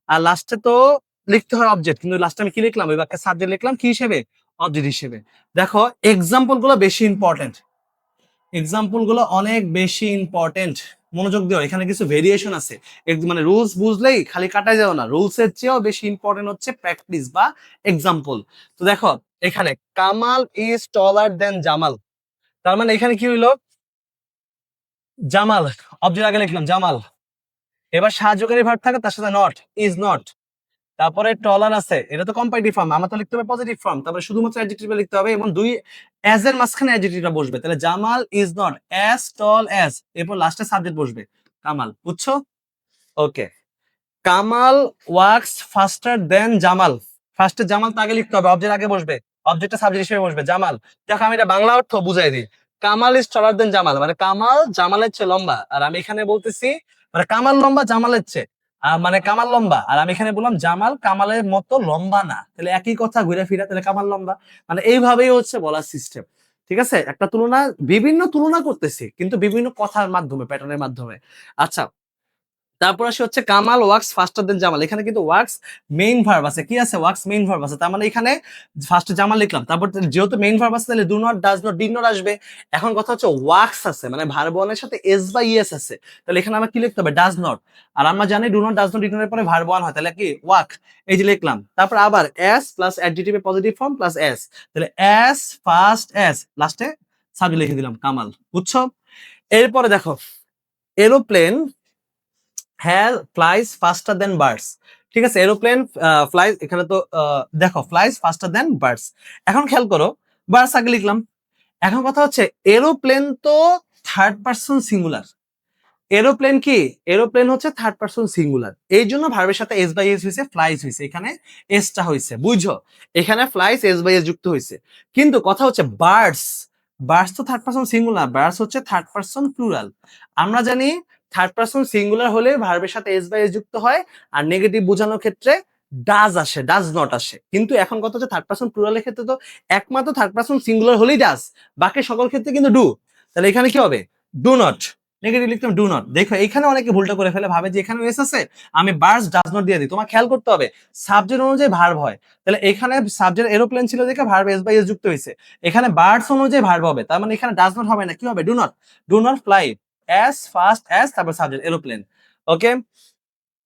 আর লাস্টে তো লিখতে হয় অবজেক্ট, কিন্তু লাস্টে আমি কি লিখলাম? ওই বাক্যের সাবজেক্ট লিখলাম কি হিসেবে? অবজেক্ট হিসেবে। দেখো এক্সাম্পল গুলো বেশি ইম্পর্টেন্ট, এক্সাম্পল গুলো অনেক বেশি ইম্পর্টেন্ট। মনোযোগ দিও, এখানে কিছু ভেরিয়েশন আছে। মানে রুলস বুঝলেই খালি কাটাই যাও না, রুলস এর চেয়েও বেশি ইম্পর্টেন্ট হচ্ছে প্র্যাকটিস বা এক্সাম্পল। তো দেখো এখানে কামাল ইজ টলার দেন জামাল। তার মানে এখানে কি হইলো? জামাল, অবজেক্ট আগে লিখলাম জামাল। এবার সাহায্যকারী ভার্ব থাকে তার সাথে নট, ইজ নট। তারপরে টলার আছে, এটা তো কম্পারেটিভ ফর্ম, আমার তো লিখতে হবে পজিটিভ ফর্ম। তারপরে শুধুমাত্র অ্যাডজেক্টিভে লিখতে হবে, এবং দুই অ্যাজ এর মাঝখানে অ্যাডজেক্টিভটা বসবে। তাহলে Jamal is not as tall as, এরপর লাস্টে সাবজেক্ট বসবে কামাল। বুঝছো? ওকে। কামাল ওয়ার্কস ফাস্টার দেন জামাল। ফার্স্টে জামাল তো আগে লিখতে হবে, অবজেক্ট আগে বসবে। অবজেক্টটা সাবজেক্ট হিসেবে বসবে জামাল। দেখো আমি এটা বাংলা অর্থ বুঝাই দিই। কামাল ইজ টলার দেন জামাল, মানে কামাল জামালের চেয়ে লম্বা। আর আমি এখানে বলতেছি মানে কামাল লম্বা জামালের চেয়ে, মানে কামাল লম্বা, আর আমি এখানে বললাম জামাল কামালের মতো লম্বা না, তাহলে একই কথা ঘুরে ফিরে, তাহলে কামাল লম্বা। মানে এইভাবেই হচ্ছে বলার সিস্টেম। ঠিক আছে, একটা তুলনা, বিভিন্ন তুলনা করতেছি কিন্তু বিভিন্ন কথার মাধ্যমে, প্যাটার্নের মাধ্যমে। আচ্ছা, তারপর আসে হচ্ছে কামাল ওয়ার্কস ফাস্টার দেন জামাল। এখানে কিন্তু ওয়ার্কস মেইন ভার্ব আছে, কি আছে, ওয়ার্কস মেইন ভার্ব আছে, তার মানে এখানে ফার্স্টে জামাল লিখলাম, তারপর যেহেতু মেইন ভার্ব আছে তাহলে do not, does not, did not আসবে। এখন কথা হচ্ছে ওয়ার্কস আছে মানে ভার্ব ওয়ানের সাথে এস বা ইএস আছে, তাহলে এখানে আমার কি লিখতে হবে, ডাজ নট। আর আমরা জানি do not, does not, did not এর পরে ভার্ব ওয়ান হয়, তাহলে কি ওয়ার্ক, এই যে লিখলাম। তারপর আবার S plus adjective positive form plus S, তাহলে এস ফার্স্ট এস লাস্টে সাবজেক্ট লিখে দিলাম কামাল, বুঝছো? এরপরে দেখো এরোপ্লেন হ্যাঁ ফ্লাইজ ফাস্টার দেন বার্ডস। ঠিক আছে, এরোপ্লেন ফ্লাইজ, এখানে তো দেখো ফ্লাইজ ফাস্টার দেন বার্ডস। এখন খেয়াল করো, বার্ডস আগে লিখলাম। এখন কথা হচ্ছে এরোপ্লেন তো থার্ড পার্সন সিঙ্গুলার, এরোপ্লেন কি, এরোপ্লেন হচ্ছে থার্ড পার্সন সিঙ্গুলার, এই জন্য ভার্বের সাথে এস বাই এস হয়েছে, ফ্লাইজ হয়েছে, এখানে এসটা হয়েছে, বুঝছো? এখানে ফ্লাইজ এস বাই এস যুক্ত হয়েছে। কিন্তু কথা হচ্ছে বার্ডস, বার্ডস তো থার্ড পার্সন সিঙ্গুলার, বার্ডস হচ্ছে থার্ড পার্সন প্লুরাল। আমরা জানি থার্ড পার্সন সিঙ্গুলার হলে ভার্বের সাথে এস বাই এস যুক্ত হয়, আর নেগেটিভ বোঝানোর ক্ষেত্রে ডাজ আসে, ডাজ নট আসে। কিন্তু এখন কথা হচ্ছে থার্ড পার্সন প্লুরালের ক্ষেত্রে তো একমাত্র থার্ড পার্সন সিঙ্গুলার হলেই ডাজ, বাকি সকল ক্ষেত্রে কিন্তু ডু। তাহলে এখানে কি হবে, ডু নট, নেগেটিভ লিখতাম ডু নট। দেখো এখানে অনেকে ভুলটা করে ফেলে, ভাবে যে এখানে এস আছে আমি বার্ডস ডাজ নট দিয়ে দিই। তোমার খেয়াল করতে হবে সাবজেক্ট অনুযায়ী ভার্ব হয়, তাহলে এখানে সাবজেক্ট এরোপ্লেন ছিল দেখে ভার্ব এস বাই এস যুক্ত হয়েছে, এখানে বার্ডস অনুযায়ী ভার্ব হবে, তার মানে এখানে ডাজ নট হবে না, কি হবে, do not, do not fly, S first S তারপর সাবজেক্ট এরোপ্লেন। ওকে,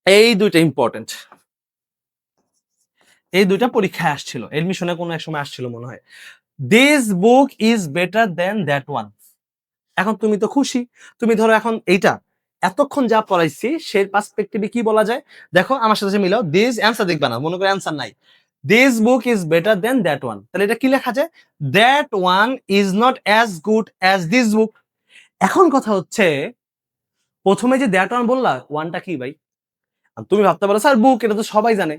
এই দুইটা ইম্পর্টেন্ট, এই দুইটা পরীক্ষায় আসছিল, এডমিশনে কোনো এক সময় আসছিল মনে হয়। This book is better then that one. এখন তুমি তো খুশি, তুমি ধরো এখন এইটা এতক্ষণ যা পড়াইছি সেই পার্সপেক্টিভে কি বলা যায়, দেখো আমার সাথে মিলাও, দিস অ্যান্সার দেখবা না, মনে করে অ্যান্সার নাই, this book is better then that one, তাহলে এটা কি লেখা যায়, that one is not as good as this book. এখন কথা হচ্ছে প্রথমে যে দ্যাট ওয়ান বললা, ওয়ানটা কি ভাই, আর তুমি ভাবতে পারো স্যার বুক, এটা তো সবাই জানে,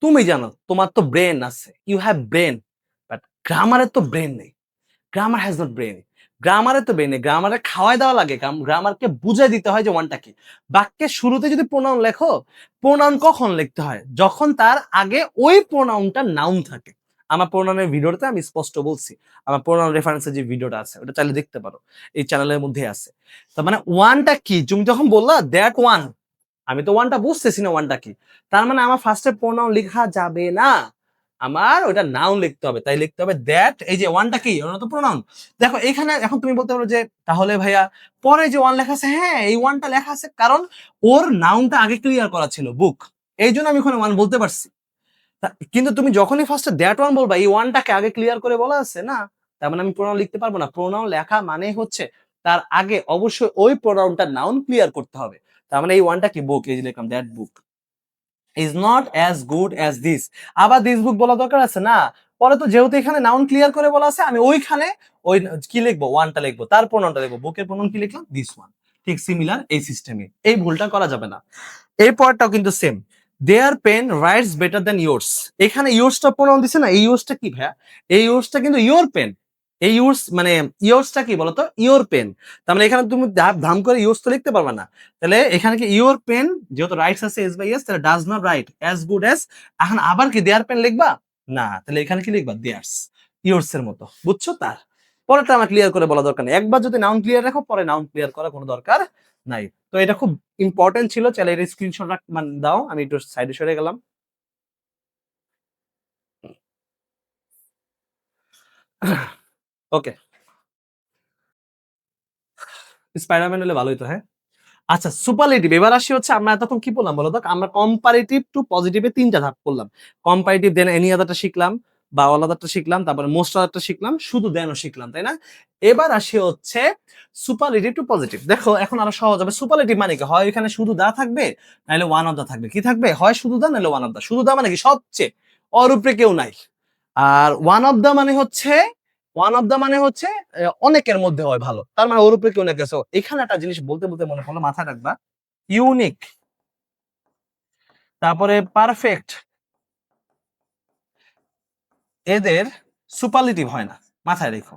তুমি জানো, তোমার তো ব্রেন আছে, ইউ হ্যাভ ব্রেন, বাট গ্রামারের তো ব্রেন নেই, গ্রামার হ্যাজ নট ব্রেন, গ্রামারের তো ব্রেন নেই, গ্রামারে খাওয়াই দেওয়া লাগে, গ্রামারকে বুঝাই দিতে হয় যে ওয়ানটা কি। বাক্যের শুরুতে যদি প্রোনাউন লেখো, প্রোনাউন কখন লিখতে হয়, যখন তার আগে ওই প্রোনাউনটা নাউন থাকে। আমার প্রোনাউনের ভিডিওতে আমি স্পষ্ট বলছি, আমার প্রোনাউন রেফারেন্সের যে ভিডিওটা আছে ওটা চাইলে দেখতে পারো, এই চ্যানেলের মধ্যে আছে। তার মানে ওয়ানটা কি, তুমি যখন বললা দ্যাট ওয়ান, আমি তো ওয়ানটা বুঝতেছি না ওয়ানটা কি, তার মানে আমার ফার্স্টে প্রোনাউন লেখা যাবে না, আমার ওটা নাউন লিখতে হবে, তাই লিখতে হবে দ্যাট, এই যে ওয়ানটা কি, ওটা তো প্রোনাউন। দেখো এখানে এখন তুমি বলতে পারো যে তাহলে ভাইয়া পরে যে ওয়ান লেখা আছে, হ্যাঁ এই ওয়ানটা লেখা আছে কারণ ওর নাউনটা আগে ক্লিয়ার করা ছিল বুক, এই জন্য আমি ওখানে ওয়ান বলতে পারছি। কিন্তু তুমি যখনই ফার্স্টে দ্যাট ওয়ান বলবা, এই ওয়ানটাকে আগে ক্লিয়ার করে বলা আছে না, তার মানে আমি প্রোনাউন লিখতে পারবো না। প্রোনাউন লেখা মানে হচ্ছে তার আগে অবশ্যই ওই প্রোনাউনটা নাউন ক্লিয়ার করতে হবে, তার মানে এই ওয়ানটা কি, বুক, এই যে লিখলাম that book is not as good as this. আবার দিস বুক বলা দরকার আছে না, পরে তো যেহেতু এখানে নাউন ক্লিয়ার করে বলা আছে, আমি ওইখানে ওই কি লিখবো, ওয়ানটা লিখবো, তার প্রোনাউনটা লিখবো, বুকের প্রোনাউন কি লিখলাম, দিস ওয়ান। ঠিক সিমিলার এই সিস্টেমে, এই ভুলটা করা যাবে না। এই পরেরটাও কিন্তু same, their pen writes better than yours. এখানে ইয়োর্সটা প্রোনাউন দিছে না, এই ইয়োর্সটা কি ভাইয়া, এই ইয়োর্সটা কিন্তু ইয়োর পেন, এই ইয়োর্স মানে ইয়োর্সটা কি বলতো, ইয়োর পেন, তার মানে এখানে তুমি ধাম করে ইয়োর্স তো লিখতে পারবে না, তাহলে এখানে কি ইয়োর পেন, যেহেতু রাইটস আছে এস বাই এস, তাহলে does not right as good as, এখন আবার কি দেয়ার পেন লিখবা না, তাহলে এখানে কি লিখবা, দেয়ার্স, ইয়োর্স এর মতো, বুঝছো? তার পরেরটা আমার ক্লিয়ার করে বলা দরকার নেই, একবার যদি নাউন ক্লিয়ার রাখো পরে নাউন ক্লিয়ার করার কোনো দরকার নাই। তো এটা খুব ইম্পর্টেন্ট ছিল, চাইলে এর স্ক্রিনশট মানে দাও, আমি একটু সাইডে সরে গেলাম। ওকে, স্পাইডারম্যান হলে ভালোই তো, হ্যাঁ। আচ্ছা, সুপারলেটিভ, এবার আসি হচ্ছে আমরা এতক্ষণ কি বললাম বলো তো, আমরা কম্পারেটিভ টু পজিটিভে তিনটা ধাপ করলাম, কম্পারেটিভ দেন এনি আদারটা শিখলাম, বা অল আদারটা শিখলাম, তারপরে মোস্ট আদারটা শিখলাম, শুধু দেনও শিখলাম, তাই না? এবার আসি হচ্ছে সুপারলেটিভ টু পজিটিভ। দেখো এখন আরো সহজ হবে, সুপারলেটিভ মানে কি, হয় এখানে শুধু দা থাকবে নাহলে ওয়ান অফ দা থাকবে, কি থাকবে, হয় শুধু দা নাহলে ওয়ান অফ দা। শুধু দা মানে কি, সবচেয়ে, ওর উপরে কেউ নাই। আর ওয়ান অফ দা মানে হচ্ছে, ওয়ান অফ দা মানে হচ্ছে অনেকের মধ্যে হয় ভালো, তার মানে ওর উপরে কেউ না গেছে। এখানে একটা জিনিস বলতে বলতে মনে হলো, মাথায় রাখবা, ইউনিক, তারপরে পারফেক্ট, এদের সুপারলেটিভ হয় না, মাথায় রেখো,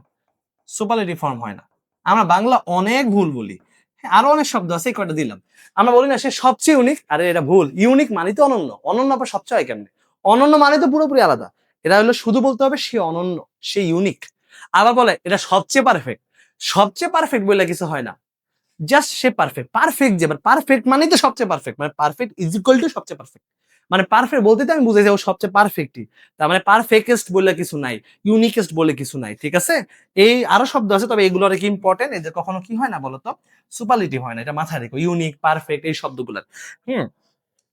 সুপারলেটিভ ফর্ম হয় না। আমরা বাংলা অনেক ভুল বলি, হ্যাঁ আরো অনেক শব্দ আছে, এই কয়টা দিলাম। আমরা বলি না সে সবচেয়ে ইউনিক, আরে এটা ভুল। ইউনিক মানে তো অনন্য, অনন্য আবার সবচেয়ে হয় কেমনে? অনন্য মানে তো পুরোপুরি আলাদা। এটা হলো শুধু বলতে হবে সে অনন্য, সে ইউনিক। আবার বলে এটা সবচেয়ে পারফেক্ট, সবচেয়ে পারফেক্ট বলে কিছু হয় না, জাস্ট সে পারফেক্ট। পারফেক্ট যে পারফেক্ট মানেই তো সবচেয়ে পারফেক্ট, মানে পারফেক্ট ইজ ইকুয়াল টু সবচেয়ে পারফেক্ট। মানে পারফেক্ট বলতে তো আমি বুঝাই যে ও সবচেয়ে পারফেক্টই, তার মানে পারফেক্টেস্ট বলে কিছু নাই, ইউনিকেস্ট বলে কিছু নাই, ঠিক আছে? এই আরো শব্দ আছে, তবে এগুলো কি ইম্পর্টেন্ট, এই যে কখনো কি হয় না বলতো, সুপারলেটিভ হয় না, এটা মাথায় রেখো। ইউনিক, পারফেক্ট এই শব্দগুলো, হুম,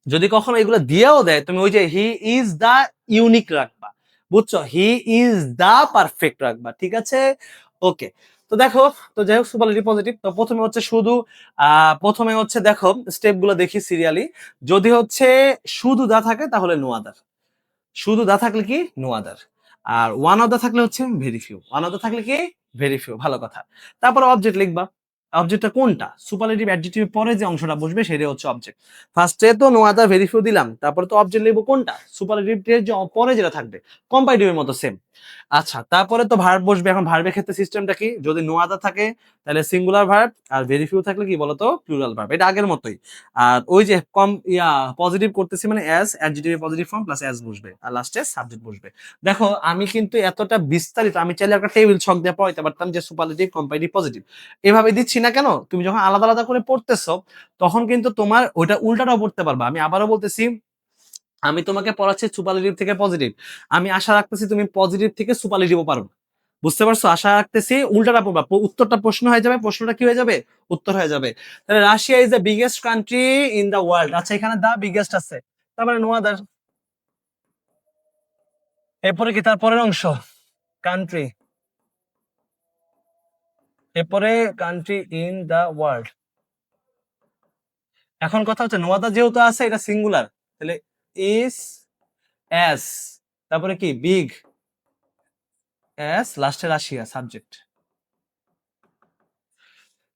যদি কখনো এগুলো দিয়েও দেয়, তুমি ওই যে হি ইজ দা ইউনিক রাখবা, বুঝছো? হি ইজ দা পারফেক্ট রাখবা, ঠিক আছে? ওকে। তো দেখো, তো যাই হোক সুপারলেটিভ পজিটিভ। তো প্রথমে হচ্ছে শুধু প্রথমে হচ্ছে দেখো স্টেপ গুলো দেখি সিরিয়ালি। যদি হচ্ছে শুধু দা থাকে তাহলে নো আদার, শুধু দা থাকলে কি নো আদার। আর ওয়ান অফ দা থাকলে হচ্ছে very few, one of the থাকলে কি ভেরি ফিউ, ভালো কথা। তারপর অবজেক্ট লিখবা। অবজেক্টটা কোনটা? সুপারলেটিভ অ্যাডজেক্টিভের পরে যে অংশটা বসবে সেটাই হচ্ছে অবজেক্ট। ফার্স্টে তো নো আদার ভেরি ফিউ দিলাম, তারপরে তো অবজেক্ট লিখবো কোনটা? সুপারলেটিভের যে পরে যেটা থাকবে, কম্পারেটিভের মতো সেম। আচ্ছা, তারপরে তো ভার্ব বসবে। এখন ভার্বের ক্ষেত্রে সিস্টেমটা কি? যদি নো আদার থাকে তাহলে singular verb, are very few থাকলে কি বলতো প্লুরাল ভার্ব, এটা আগের মতোই। আর ওই যে কম পজিটিভ করতেছি মানে as, adjective positive form plus as বসবে, আর লাস্টে সাবজেক্ট বসবে। দেখো আমি কিন্তু এতটা বিস্তারিত, আমি চাইলে একটা টেবিল ছক দিয়ে পড়াইতে পারতাম যে সুপারলেটিভ, কম্পারেটিভ, পজিটিভ এভাবে দিচ্ছি না কেন? তুমি যখন আলাদা আলাদা করে পড়তেছো তখন কিন্তু তোমার ওইটা উল্টাটাও পড়তে পারবা। আমি আবারও বলতেছি, আমি তোমাকে পড়াচ্ছি সুপারলেটিভ থেকে পজিটিভ, আমি আশা রাখতেছি তুমি পজিটিভ থেকে সুপারলেটিভও পারো। বুঝতে পারছো? আশা রাখতেছি উল্টাটা পড়বা, উত্তরটা প্রশ্ন হয়ে যাবে, প্রশ্নটা কি হয়ে যাবে উত্তর হয়ে যাবে। তাহলে Russia is the biggest country in the world. আচ্ছা, এখানে দা বিগেস্ট আছে, তার মানে নো আদার। এরপরে কি তার পরের অংশ? কান্ট্রি, এরপরে কান্ট্রি ইন দ্য ওয়ার্ল্ড। এখন কথা হচ্ছে নো আদার যেহেতু আছে এটা সিঙ্গুলার, তাহলে ইজ এস, তারপরে কি বিগ এস, লাস্টে Russia subject.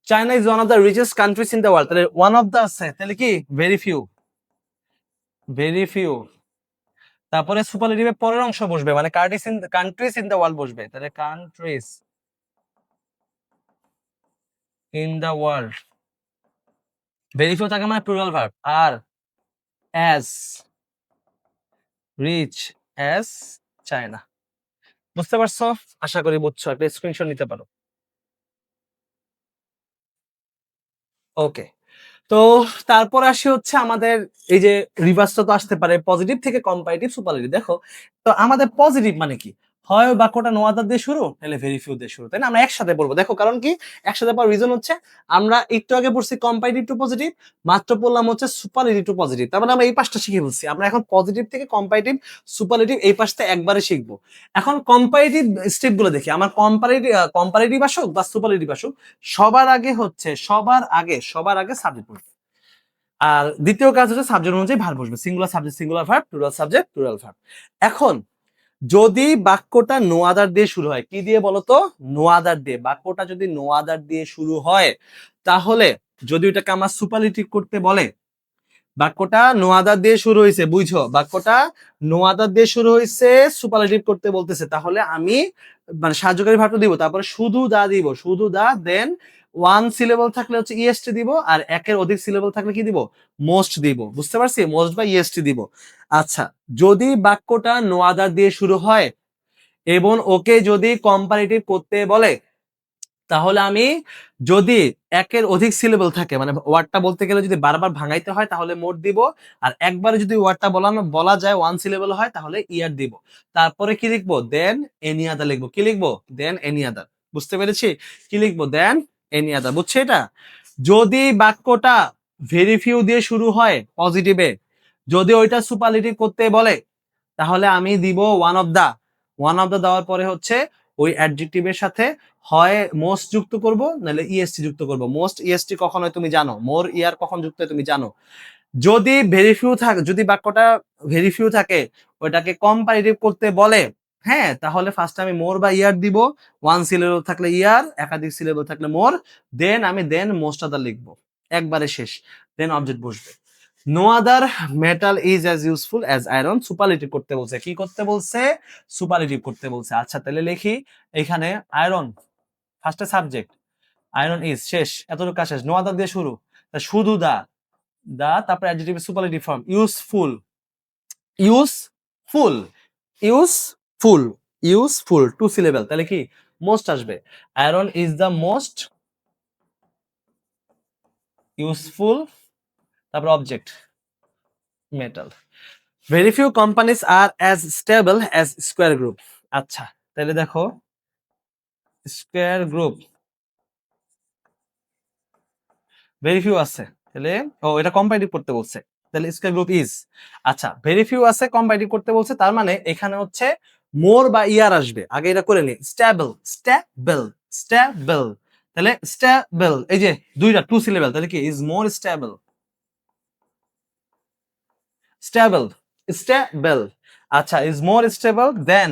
China is one of the richest countries in the world, তাহলে ওয়ান অফ দ্য আছে, তাহলে কি ভেরি ফিউ, ভেরি ফিউ। তারপরে সুপারলেটিভের পরের অংশ বসবে, মানে কান্ট্রিজ ইন দ্য ওয়ার্ল্ড বসবে, তাহলে countries in the world. Very few থাকে মানে প্লুরাল ভার্ব। আর অ্যাজ রিচ অ্যাজ চায়না। বুঝতে পারছো? আশা করি বুঝছো, একটা স্ক্রিনশট নিতে পারো। ওকে। তো তারপর আসি হচ্ছে আমাদের এই যে রিভার্সটা তো আসতে পারে পজিটিভ থেকে কম্পারেটিভ সুপারলেটিভ। দেখো তো আমাদের পজিটিভ মানে কি? হয় বাক্যটা নো আদার দিয়ে শুরু, নাহলে ভেরি ফিউ দিয়ে শুরু, তাই না? আমরা একসাথে বলবো। দেখো কারণ কি একসাথে পড়ার রিজন হচ্ছে, আমরা একটু আগে পড়ছি কম্পারেটিভ টু পজিটিভ, মাত্র পড়লাম হচ্ছে সুপারলেটিভ টু পজিটিভ, তার মানে আমরা এই পাঁচটা শিখে বলছি। আমরা এখন পজিটিভ থেকে কম্পারেটিভ, সুপারলেটিভ এই পাঁচটা একবারে শিখবো। এখন কম্পারেটিভ স্টেপ গুলো দেখি। আমার কম্পারেটিভ আসুক বা সুপারলেটিভ আসুক, সবার আগে সাবজেক্ট বসবে। আর দ্বিতীয় কাজ হচ্ছে সাবজেক্ট অনুযায়ী ভার্ব বসবে, singular subject singular verb, plural subject plural verb. এখন যদি বাক্যটা নো আদার দিয়ে শুরু হয়, কি দিয়ে বলতো? নো আদার দিয়ে। বাক্যটা যদি নো আদার দিয়ে শুরু হয়, তাহলে যদি এটাকে আমার সুপারলেটিভ করতে বলে, বাক্যটা নো আদার দিয়ে শুরু হয়েছে, বুঝছো? বাক্যটা নো আদার দিয়ে শুরু হয়েছে, সুপারলেটিভ করতে বলতেছে, তাহলে আমি মানে সাহায্যকারী ভার্বটা দিব, তারপরে শুধু দা দিব, শুধু দা, দেন ওয়ান সিলেবল থাকলে হচ্ছে ইএসটি দিব, আর একের অধিক সিলেবল থাকলে কি দিব? মোস্ট দিব। বুঝতে পারছি? মোস্ট বা ইএসটি দিব। আচ্ছা, যদি বাক্যটা নো আদার দিয়ে শুরু হয় এবং ওকে যদি কম্পারেটিভ করতে বলে, তাহলে আমি যদি একের অধিক সিলেবল থাকে, মানে ওয়ার্ডটা বলতে গেলে যদি বারবার ভাঙাইতে হয় তাহলে মোট দিব, আর একবারে যদি ওয়ার্ডটা বলা যায় ওয়ান সিলেবল হয় তাহলে ইয়ার দিব। তারপরে কি লিখবো? দেন এনি আদার লিখবো। কি লিখবো? দেন এনি আদার। বুঝতে পেরেছি? কি লিখবো? দেন এনি আদার। বুঝছে এটা? যদি বাক্যটা ভেরি ফিউ দিয়ে শুরু হয় পজিটিভে, যদি ওইটা সুপারলেটিভ করতে বলে, তাহলে আমি দিব one of the. One of the দেওয়ার পরে হচ্ছে ওই অ্যাডজেক্টিভের সাথে হয় মোস্ট যুক্ত করব, নাহলে ইএসটি যুক্ত করব। মোস্ট ইএসটি কখন হয় তুমি জানো, মোর ইয়ার কখন যুক্ত হয় তুমি জানো। যদি ভেরি ফিউ থাকে, যদি বাক্যটা ভেরি ফিউ থাকে, ওটাকে কম্পারেটিভ করতে বলে, হ্যাঁ, তাহলে ফার্স্ট আমি মোর বা ইয়ার দিব। ওয়ান সিলেবল থাকলে ইয়ার, একাধিক সিলেবল থাকলে মোর, দেন আমি মোস্ট আদার লিখবো, একবারে শেষ। দেন অবজেক্ট বসবে। No other metal is as useful as iron. Superlative করতে বলছে, কি করতে বলছে? সুপারলেটিভ করতে বলছে। আচ্ছা তাহলে লিখি এখানে আয়রন ফার্স্টে সাবজেক্ট, আয়রন ইজ শেষ, এতটুকু কাজ শেষ। নো আদার দিয়ে শুরু, শুধু দা তারপরে adjective superlative form useful, useful, useful, useful two syllable, তাহলে কি মোস্ট আসবে। Iron is the most useful, তারপর object metal. Very few companies are as stable as square group. আচ্ছা তাহলে দেখো স্কোয়ার গ্রুপ ভেরি ফিউ আছে, তাহলে ও এটা কম্পারেটিভ করতে বলছে, তাহলে স্কোয়ার গ্রুপ ইজ। আচ্ছা ভেরি ফিউ আছে কম্পারেটিভ করতে বলছে, তার মানে এখানে হচ্ছে মোর বা ইয়ার আসবে, আগে এটা করে নি। স্টেবল, স্টেবল, স্টেবল, তাহলে স্টেবল এই যে দুইটা টু সিলেবল, তাহলে কি is more stable, stable, stable. আচ্ছা ইজ মোর স্টেবল দেন,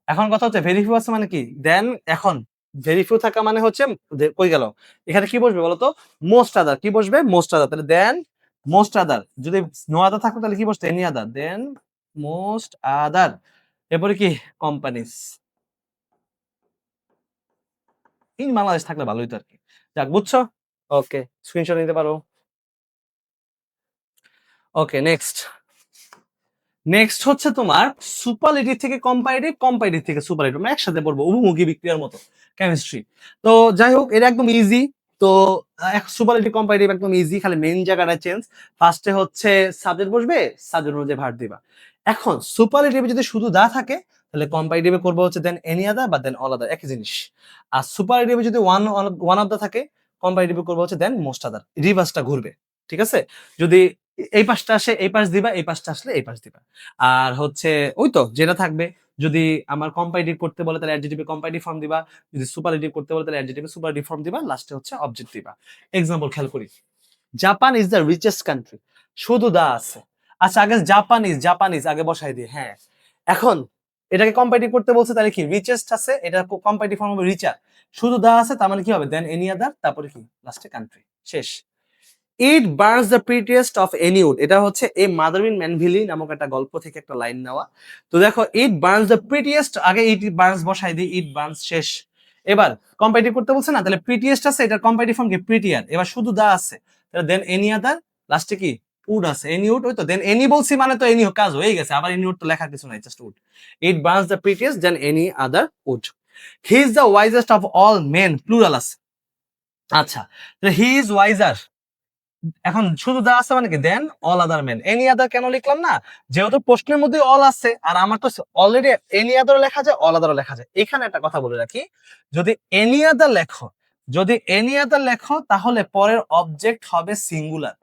এখন কথা হচ্ছে ভেরি ফিউ আছে মানে কি দেন, এখন ভেরি ফিউ থাকা মানে হচ্ছে কই গেল, এখানে কি বসবে বলতো? মোস্ট আদার, কি বসবে? মোস্ট আদার, তাহলে দেন মোস্ট আদার। যদি নো আদার থাকতো তাহলে কি বসতো? এনি আদার, দেন মোস্ট আদার। এরপরে কি কোম্পানিজ, ইন বাংলাদেশ থাকলে ভালোই হতো আর কি। যাক বুঝছো? ওকে স্ক্রিনশট নিতে পারো। ওকে নেক্সট, নেক্সট হচ্ছে তোমার সুপারলেটিভ থেকে কম্পারেটিভ, কম্পারেটিভ থেকে সুপারলেটিভ, আমরা একসাথে পড়বো বহুমুখী বিক্রিয়ার মতো কেমিস্ট্রি। তো যাই হোক এটা একদম ইজি। তো সুপারলেটিভ কম্পারেটিভ একদম ইজি, খালি মেইন জায়গাটা চেঞ্জ। ফার্স্টে হচ্ছে সাবজেক্ট বসবে, সাবজেক্ট অনুযায়ী ভার্ব দিবা। এখন সুপারলেটিভে যদি শুধু দা থাকে তাহলে কম্পারেটিভে করবো হচ্ছে দেন এনি আদার বা দেন অল আদার, একই জিনিস। আর সুপারলেটিভে যদি ওয়ান অফ দা থাকে কম্পারেটিভে করবো হচ্ছে দেন মোস্ট আদার, রিভার্সটা ঘুরবে। ঠিক আছে? যদি এই পাশটা আসে এই পাশ দিবা, এই পাশটা আসলে এই পাশ দিবা। আর হচ্ছে ওই তো যেটা থাকবে, যদি আমার কম্পারেটিভ করতে বলে তাহলে অ্যাডজেক্টিভে কম্পারেটিভ ফর্ম দিবা, যদি সুপারলেটিভ করতে বলে তাহলে অ্যাডজেক্টিভে সুপারলেটিভ ফর্ম দিবা, লাস্টে হচ্ছে অবজেক্ট দিবা। এক্সাম্পল খেয়াল করি, Japan is the richest country, শুধু দা আছে। আচ্ছা আগে জাপানিজ, জাপানিজ আগে বসাই দিই, হ্যাঁ। এখন এটাকে কম্পারেটিভ করতে বলছে, তাহলে কি রিচেস্ট আছে, এটা কম্পারেটিভ ফর্ম হবে রিচার, শুধু দা আছে, তার মানে কি হবে? দেন এনি আদার, তারপরে কি লাস্টে কান্ট্রি, শেষ। It burns the prettiest of any wood, এটা হচ্ছে এই মাদারবিন ম্যানভিলি নামক একটা গল্প থেকে একটা লাইন নেওয়া। তো দেখো ইট বার্নস দ্য প্রিটিয়েস্ট, আগে ইট বার্নস বসাই দিই, ইট বার্নস শেষ। এবার কম্পারেটিভ করতে বলছে না, তাহলে প্রিটিয়েস্ট আছে, এটার কম্পারেটিভ ফর্ম কি প্রিটিয়ার, এবার শুধু দা আছে, তাহলে দেন এনি আদার, লাস্টে কি উড আছে, এনি উড, ওই তো দেন এনি বলছি মানে তো এনি কাজ হয়ে গেছে, আবার এনি উড তো লেখার কিছু নাই, just wood. It burns the prettiest than any other wood. He is the wisest of all men, plural আছে। আচ্ছা হি ইজ ওয়াইজার, এখন শুধু দা আছে মানে কি then all other men, any other কেন লিখলাম না? যেহেতু প্রশ্নের মধ্যে অল আছে আর আমার তো অলরেডি এনি আদার লেখা যায়, অল আদার লেখা যায়। এখানে একটা কথা বলে রাখি, যদি এনি আদার লেখো, যদি এনি আদার লেখো তাহলে পরের অবজেক্ট হবে সিঙ্গুলার,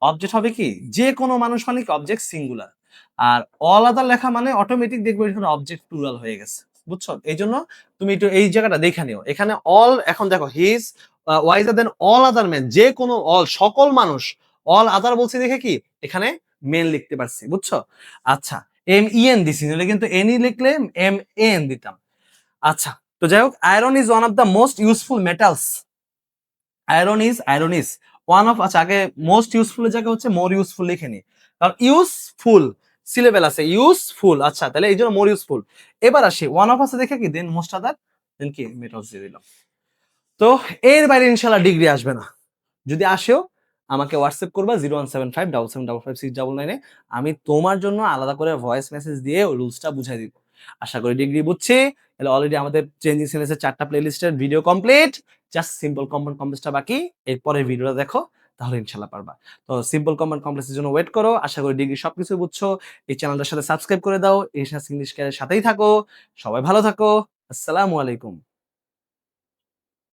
অবজেক্ট হবে কি যে কোনো মানুষ মানে কি অবজেক্ট সিঙ্গুলার। আর অল আদার লেখা মানে অটোমেটিক দেখবে এখানে অবজেক্ট প্লুরাল হয়ে গেছে, বুঝছো? এই জন্য তুমি একটু এই জায়গাটা দেখে নিও, এখানে অল, এখন দেখো হিজ ওয়াইজার দেন অল আদার মেন, যে কোনো অল সকল মানুষ, অল আদার বলছি দেখে কি এখানে মেন লিখতে পারছি, বুঝছো? আচ্ছা এম ই এন দিছি, নাহলে কিন্তু এনই লিখলে এম এন দিতাম। আচ্ছা তো যাই হোক, iron is one of the most useful metals, iron is one of, আচ্ছা আগে মোস্ট ইউজফুল এর জায়গায় হচ্ছে মোর ইউজফুল লিখে নি, কারণ ইউজফুল সিলেবেল আছে, ইউজফুল, আচ্ছা তাহলে এই জন্য মোর ইউজফুল। এবার আসি ওয়ান অফ আছে দেখে কি দেন মোস্ট আদার, দেন কি মেটালস দিয়ে দিলাম। তো এর বাইরে ইনশাল্লাহ ডিগ্রি আসবে না, যদি আসেও আমাকে হোয়াটসঅ্যাপ করবা 01757755699, আমি তোমার জন্য আলাদা করে ভয়েস মেসেজ দিয়ে রুলসটা বুঝাই দিব। আশা করি ডিগ্রি বুঝছি। তাহলে অলরেডি আমাদের চেঞ্জিং সিলেবাসের 4টা প্লেলিস্টের video complete, just simple compound কমপ্লেক্সটা বাকি, এরপরের ভিডিওটা দেখো তাহলে ইনশাল্লাহ পারবা। তো সিম্পল কম্পাউন্ড কমপ্লেক্সের জন্য ওয়েট করো, আশা করি ডিগ্রি সবকিছু বুঝছো। এই চ্যানেলটার সাথে সাবস্ক্রাইব করে দাও, এশিয়াস ইংলিশ কেয়ারের সাথেই থাকো। সবাই ভালো থাকো, আসসালামু আলাইকুম।